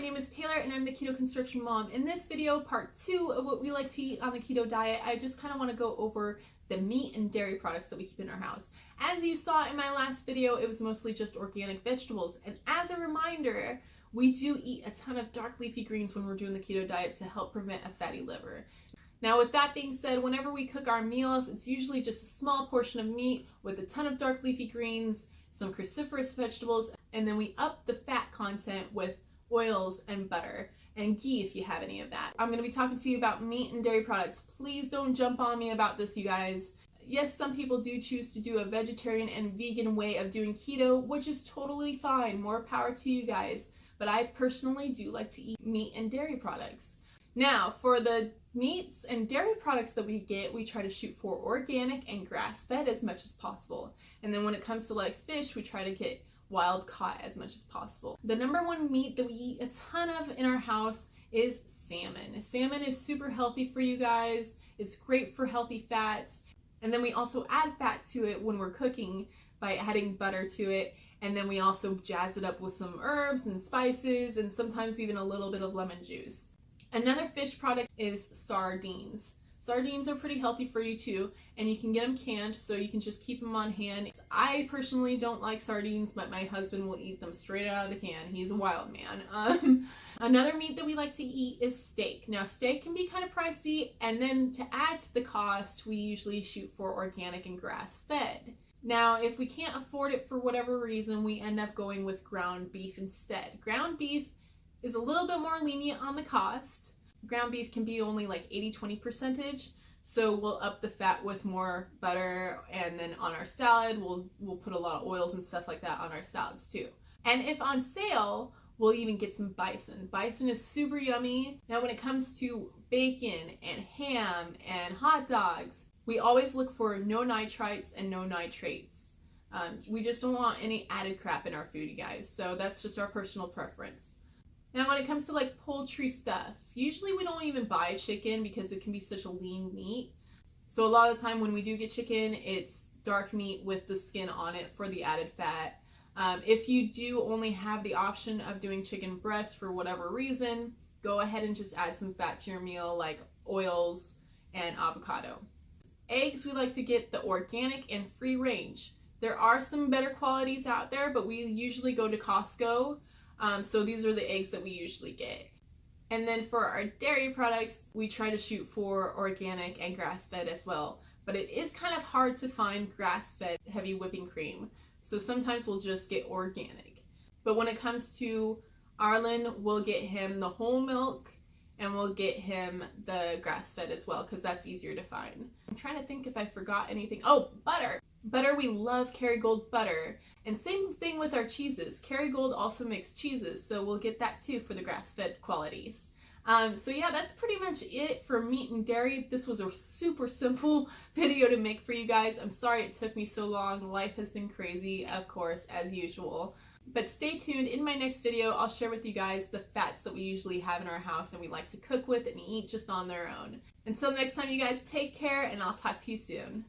my name is Taylor and I'm the Keto Construction Mom. In this video, part 2 of what we like to eat on the keto diet, I just kind of want to go over the meat and dairy products that we keep in our house. As you saw in my last video, it was mostly just organic vegetables. And as a reminder, we do eat a ton of dark leafy greens when we're doing the keto diet to help prevent a fatty liver. Now with that being said, whenever we cook our meals, it's usually just a small portion of meat with a ton of dark leafy greens, some cruciferous vegetables, and then we up the fat content with oils and butter and ghee if you have any of that. I'm going to be talking to you about meat and dairy products. Please don't jump on me about this, you guys. Yes, some people do choose to do a vegetarian and vegan way of doing keto, which is totally fine. More power to you guys. But I personally do like to eat meat and dairy products. Now, for the meats and dairy products that we get, we try to shoot for organic and grass-fed as much as possible. And then when it comes to like fish, we try to get wild caught as much as possible. The number one meat that we eat a ton of in our house is salmon. Salmon is super healthy for you guys. It's great for healthy fats. And then we also add fat to it when we're cooking by adding butter to it. And then we also jazz it up with some herbs and spices and sometimes even a little bit of lemon juice. Another fish product is sardines. Sardines are pretty healthy for you too, and you can get them canned, so you can just keep them on hand. I personally don't like sardines, but my husband will eat them straight out of the can. He's a wild man. Another meat that we like to eat is steak. Now, steak can be kind of pricey, and then to add to the cost, we usually shoot for organic and grass-fed. Now, if we can't afford it for whatever reason, we end up going with ground beef instead. Ground beef is a little bit more lenient on the cost. Ground beef can be only like 80-20%, so we'll up the fat with more butter, and then on our salad we'll put a lot of oils and stuff like that on our salads too. And if on sale, we'll even get some bison. Bison is super yummy. Now when it comes to bacon and ham and hot dogs, we always look for no nitrites and no nitrates. We just don't want any added crap in our food, you guys, so that's just our personal preference. Now when it comes to like poultry stuff, usually we don't even buy chicken because it can be such a lean meat. So a lot of the time when we do get chicken, it's dark meat with the skin on it for the added fat. If you do only have the option of doing chicken breast for whatever reason, go ahead and just add some fat to your meal like oils and avocado. Eggs, we like to get the organic and free range. There are some better qualities out there, but we usually go to Costco. So these are the eggs that we usually get. And then for our dairy products, we try to shoot for organic and grass-fed as well. But it is kind of hard to find grass-fed heavy whipping cream. So sometimes we'll just get organic. But when it comes to Arlen, we'll get him the whole milk and we'll get him the grass-fed as well because that's easier to find. I'm trying to think if I forgot anything. Oh, butter! Butter, we love Kerrygold butter. And same thing with our cheeses. Kerrygold also makes cheeses, so we'll get that too for the grass-fed qualities. So yeah, that's pretty much it for meat and dairy. This was a super simple video to make for you guys. I'm sorry it took me so long. Life has been crazy, of course, as usual. But stay tuned. In my next video, I'll share with you guys the fats that we usually have in our house and we like to cook with and eat just on their own. Until next time, you guys, take care, and I'll talk to you soon.